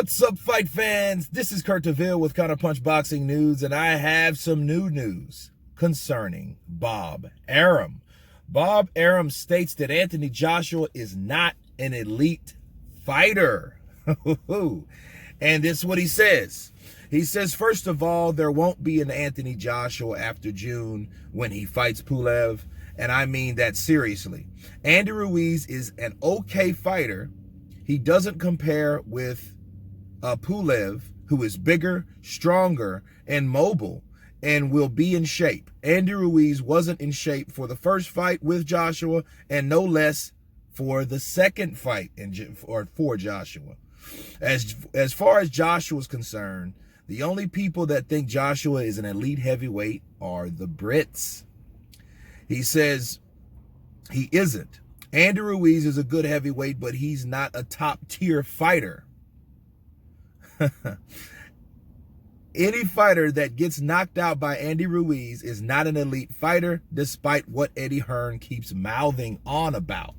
What's up, fight fans? This is Kurt DeVille with Counterpunch Boxing News, and I have some new news concerning Bob Arum. Bob Arum states that Anthony Joshua is not an elite fighter. And this is what he says. He says, first of all, there won't be an Anthony Joshua after June when he fights Pulev, and I mean that seriously. Andy Ruiz is an okay fighter. He doesn't compare with Pulev, who is bigger, stronger, and mobile, and will be in shape. Andy Ruiz wasn't in shape for the first fight with Joshua, and no less for the second fight for Joshua. As far as Joshua's concerned, the only people that think Joshua is an elite heavyweight are the Brits. He says he isn't. Andy Ruiz is a good heavyweight, but he's not a top-tier fighter. Any fighter that gets knocked out by Andy Ruiz is not an elite fighter, despite what Eddie Hearn keeps mouthing on about.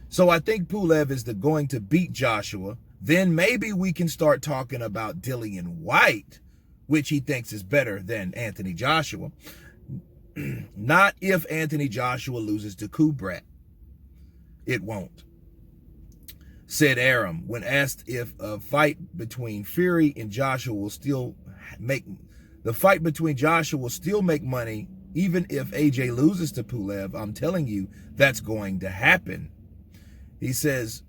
So I think Pulev is going to beat Joshua. Then maybe we can start talking about Dillian Whyte, which he thinks is better than Anthony Joshua. Not if Anthony Joshua loses to Kubrat. It won't. Said Arum, when asked if a fight between Fury and Joshua will still make money, even if AJ loses to Pulev. I'm telling you, that's going to happen. He says,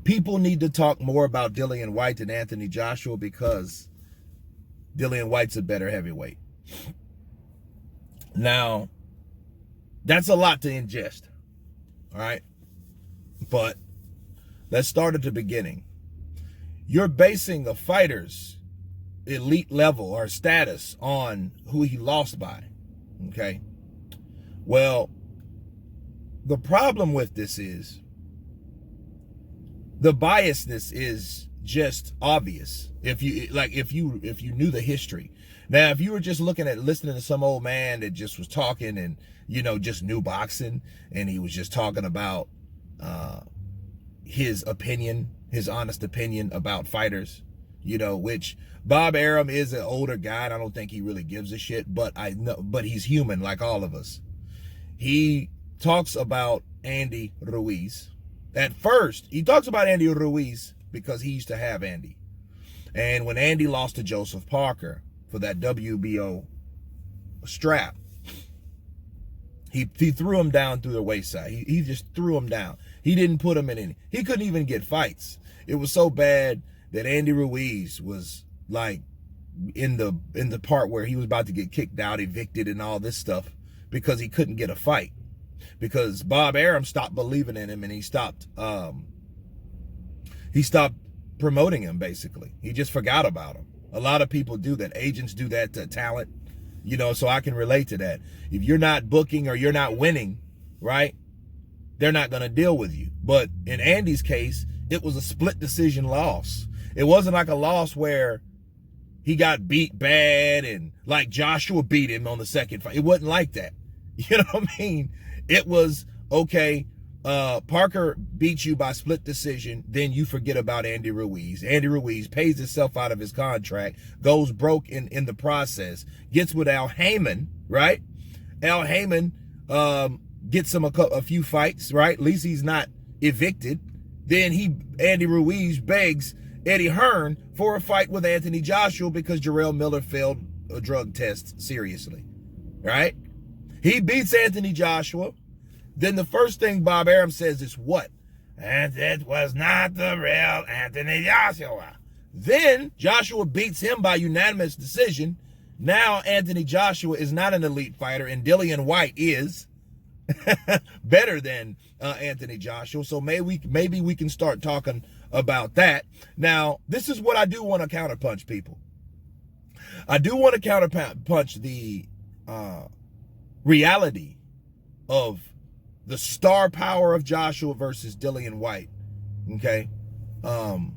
people need to talk more about Dillian Whyte than Anthony Joshua because Dillian Whyte's a better heavyweight. Now, that's a lot to ingest, all right? But let's start at the beginning. You're basing a fighter's elite level or status on who he lost by, okay? Well, the problem with this is the biasness is just obvious. If you knew the history. Now, if you were just listening to some old man that just was talking and, just knew boxing, and he was just talking about his opinion, his honest opinion about fighters, which Bob Arum is an older guy, and I don't think he really gives a shit, but he's human like all of us. He talks about Andy Ruiz. At first, he talks about Andy Ruiz because he used to have Andy. And when Andy lost to Joseph Parker for that WBO strap, he threw him down through the wayside. He just threw him down. He didn't put him in any. He couldn't even get fights. It was so bad that Andy Ruiz was like in the part where he was about to get kicked out, evicted, and all this stuff because he couldn't get a fight. Because Bob Arum stopped believing in him, and he stopped promoting him, basically. He just forgot about him. A lot of people do that. Agents do that to talent, so I can relate to that. If you're not booking or you're not winning, right, they're not going to deal with you. But in Andy's case, it was a split decision loss. It wasn't like a loss where he got beat bad and like Joshua beat him on the second fight. It wasn't like that. You know what I mean? It was, okay, Parker beats you by split decision, then you forget about Andy Ruiz. Andy Ruiz pays himself out of his contract, goes broke in the process, gets with Al Heyman, right? Al Heyman gets him a few fights, right? At least he's not evicted. Then Andy Ruiz begs Eddie Hearn for a fight with Anthony Joshua because Jarrell Miller failed a drug test seriously, right? He beats Anthony Joshua. Then the first thing Bob Arum says is what? And it was not the real Anthony Joshua. Then Joshua beats him by unanimous decision. Now Anthony Joshua is not an elite fighter, and Dillian Whyte is better than Anthony Joshua. So maybe we can start talking about that. Now, this is what I do want to counterpunch, people. I do want to counterpunch the reality of the star power of Joshua versus Dillian Whyte, okay? The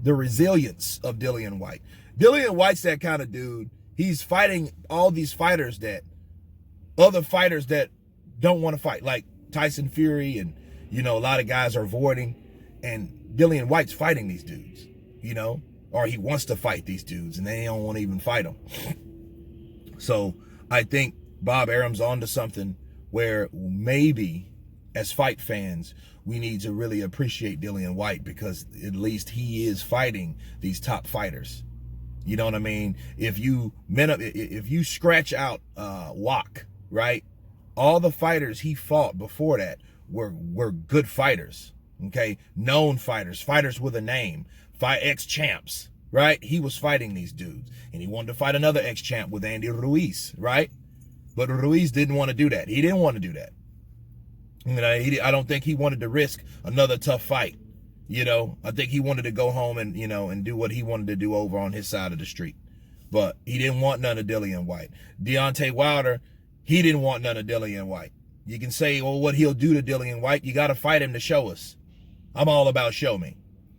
resilience of Dillian Whyte. Dillian Whyte's that kind of dude. He's fighting all these fighters that, other fighters that don't want to fight, like Tyson Fury and, You know, a lot of guys are avoiding, and Dillian White's fighting these dudes, you know, or he wants to fight these dudes, and they don't want to even fight them. So I think Bob Arum's onto something where maybe as fight fans, we need to really appreciate Dillian White, because at least he is fighting these top fighters. You know what I mean? If you scratch out Wok, right? All the fighters he fought before that were good fighters, okay? Known fighters, fighters with a name, ex-champs, right? He was fighting these dudes, and he wanted to fight another ex-champ with Andy Ruiz, right? But Ruiz didn't want to do that. He didn't want to do that. You know, I don't think he wanted to risk another tough fight. You know, I think he wanted to go home and, you know, and do what he wanted to do over on his side of the street. But he didn't want none of Dillian White. Deontay Wilder, he didn't want none of Dillian White. You can say, well, what he'll do to Dillian White, you got to fight him to show us. I'm all about show me.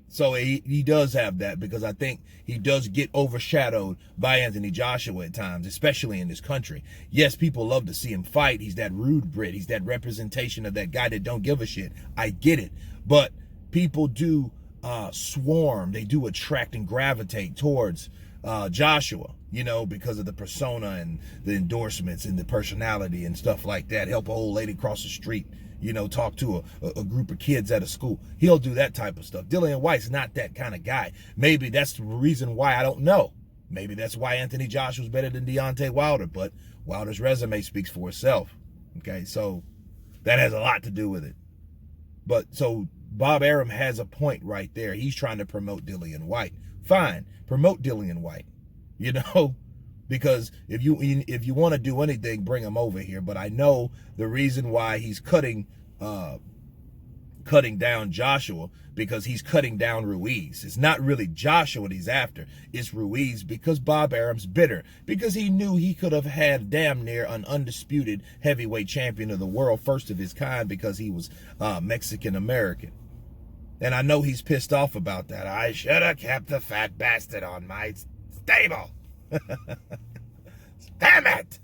So he does have that, because I think he does get overshadowed by Anthony Joshua at times, especially in this country. Yes, people love to see him fight. He's that rude Brit. He's that representation of that guy that don't give a shit. I get it. But people do swarm. They do attract and gravitate towards Joshua, you know, because of the persona and the endorsements and the personality and stuff like that. Help an old lady cross the street, you know, talk to a group of kids at a school. He'll do that type of stuff. Dillian White's not that kind of guy. Maybe that's the reason why, I don't know. Maybe that's why Anthony Joshua's better than Deontay Wilder, but Wilder's resume speaks for itself. Okay, so that has a lot to do with it. But so Bob Arum has a point right there. He's trying to promote Dillian White. Fine, promote Dillian White, you know, because if you want to do anything, bring him over here. But I know the reason why he's cutting down Joshua, because he's cutting down Ruiz. It's not really Joshua that he's after. It's Ruiz, because Bob Arum's bitter, because he knew he could have had damn near an undisputed heavyweight champion of the world, first of his kind, because he was Mexican-American. And I know he's pissed off about that. I should have kept the fat bastard on my stable. Damn it.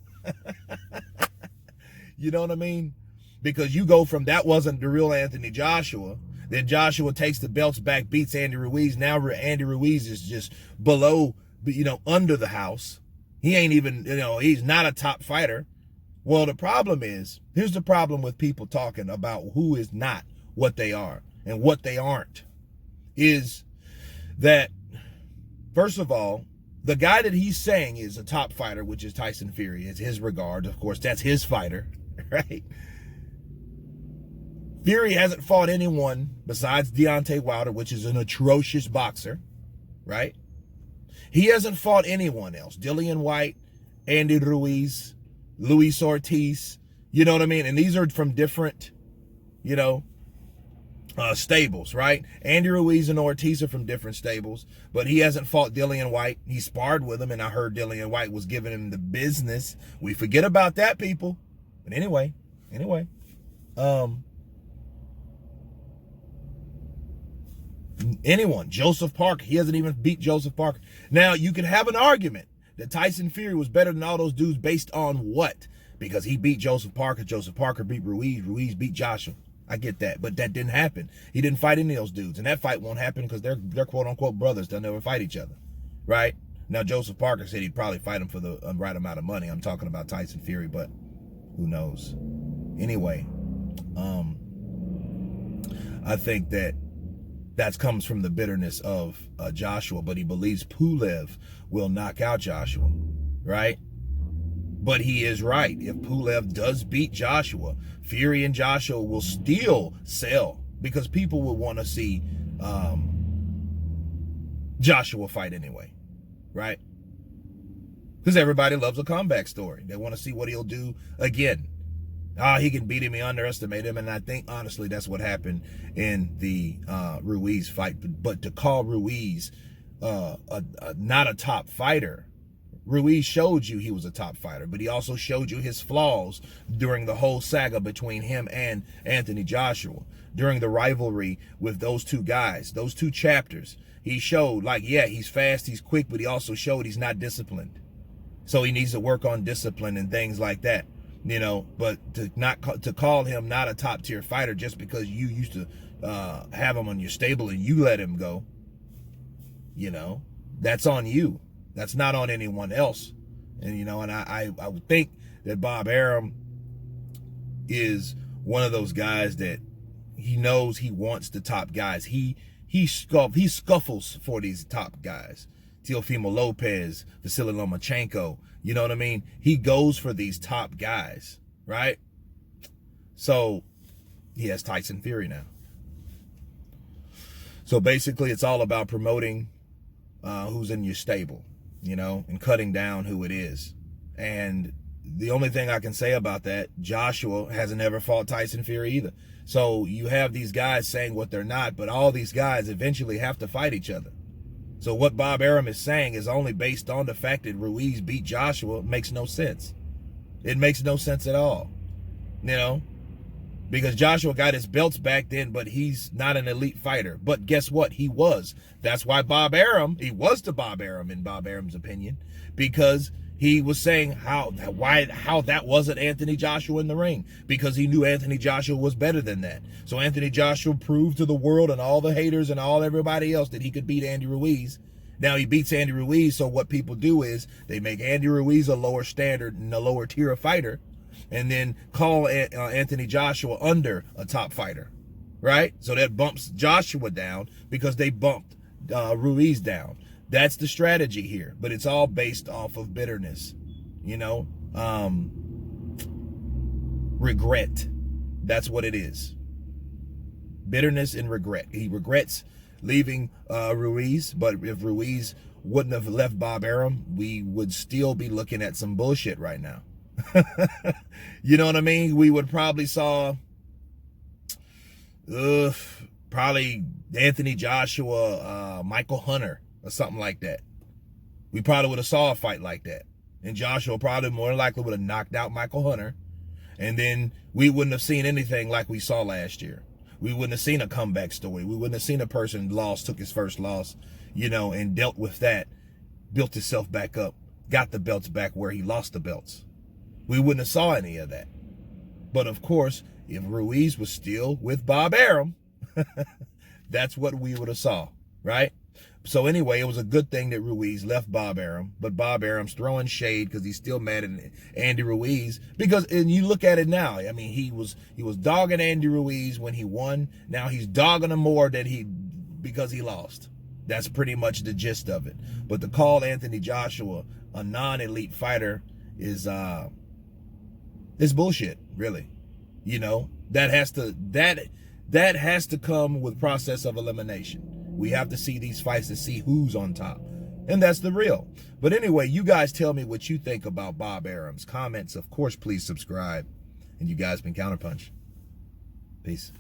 You know what I mean? Because you go from that wasn't the real Anthony Joshua, then Joshua takes the belts back, beats Andy Ruiz. Now Andy Ruiz is just below, you know, under the house. He ain't even, you know, he's not a top fighter. Well, the problem is, here's the problem with people talking about who is not what they are and what they aren't, is that, first of all, the guy that he's saying is a top fighter, which is Tyson Fury, is his regard. Of course, that's his fighter, right? Fury hasn't fought anyone besides Deontay Wilder, which is an atrocious boxer, right? He hasn't fought anyone else. Dillian White, Andy Ruiz, Luis Ortiz, you know what I mean? And these are from different, you know, stables, right? Andy Ruiz and Ortiz are from different stables, but he hasn't fought Dillian White. He sparred with him, and I heard Dillian White was giving him the business. We forget about that, people. But anyway, anyone, Joseph Parker, he hasn't even beat Joseph Parker. Now, you can have an argument that Tyson Fury was better than all those dudes based on what? Because he beat Joseph Parker beat Ruiz, Ruiz beat Joshua. I get that, but that didn't happen. He didn't fight any of those dudes, and that fight won't happen because they're quote-unquote brothers. They'll never fight each other, right? Now, Joseph Parker said he'd probably fight him for the right amount of money. I'm talking about Tyson Fury, but who knows? Anyway, I think that comes from the bitterness of Joshua, but he believes Pulev will knock out Joshua, right? But he is right. If Pulev does beat Joshua, Fury and Joshua will still sell, because people will want to see Joshua fight anyway, right? Because everybody loves a comeback story. They want to see what he'll do again. He can beat him, he underestimated him, and I think, honestly, that's what happened in the Ruiz fight. But to call Ruiz not a top fighter, Ruiz showed you he was a top fighter, but he also showed you his flaws during the whole saga between him and Anthony Joshua. During the rivalry with those two guys, those two chapters, he showed, like, yeah, he's fast, he's quick, but he also showed he's not disciplined. So he needs to work on discipline and things like that. you know, but to call him not a top tier fighter just because you used to have him on your stable and you let him go, you know, that's on you. That's not on anyone else. And, you know, and I would think that Bob Arum is one of those guys that he knows he wants the top guys. He scuffles for these top guys. Teofimo Lopez, Vasily Lomachenko, you know what I mean? He goes for these top guys, right? So he has Tyson Fury now. So basically it's all about promoting who's in your stable, you know, and cutting down who it is. And the only thing I can say about that, Joshua hasn't ever fought Tyson Fury either. So you have these guys saying what they're not, but all these guys eventually have to fight each other. So what Bob Arum is saying is only based on the fact that Ruiz beat Joshua. It makes no sense. It makes no sense at all, you know, because Joshua got his belts back then, but he's not an elite fighter. But guess what? He was. That's why Bob Arum, he was the Bob Arum in Bob Arum's opinion, because he was saying how that wasn't Anthony Joshua in the ring, because he knew Anthony Joshua was better than that. So Anthony Joshua proved to the world and all the haters and all everybody else that he could beat Andy Ruiz. Now he beats Andy Ruiz, so what people do is they make Andy Ruiz a lower standard and a lower tier of fighter, and then call Anthony Joshua under a top fighter, right? So that bumps Joshua down because they bumped Ruiz down. That's the strategy here, but it's all based off of bitterness, you know, regret. That's what it is. Bitterness and regret. He regrets leaving Ruiz, but if Ruiz wouldn't have left Bob Arum, we would still be looking at some bullshit right now. You know what I mean? We would probably saw probably Anthony Joshua, Michael Hunter, or something like that. We probably would have saw a fight like that. And Joshua probably more likely would have knocked out Michael Hunter. And then we wouldn't have seen anything like we saw last year. We wouldn't have seen a comeback story. We wouldn't have seen a person took his first loss, you know, and dealt with that, built himself back up, got the belts back where he lost the belts. We wouldn't have saw any of that. But of course, if Ruiz was still with Bob Arum, that's what we would have saw, right? So anyway, it was a good thing that Ruiz left Bob Arum, but Bob Arum's throwing shade because he's still mad at Andy Ruiz. Because, and you look at it now, I mean, he was dogging Andy Ruiz when he won. Now he's dogging him more because he lost. That's pretty much the gist of it. But to call Anthony Joshua a non-elite fighter is bullshit, really. You know, that has to come with process of elimination. We have to see these fights to see who's on top. And that's the real. But anyway, you guys tell me what you think about Bob Arum's comments. Of course, please subscribe. And you guys been Counterpunch. Peace.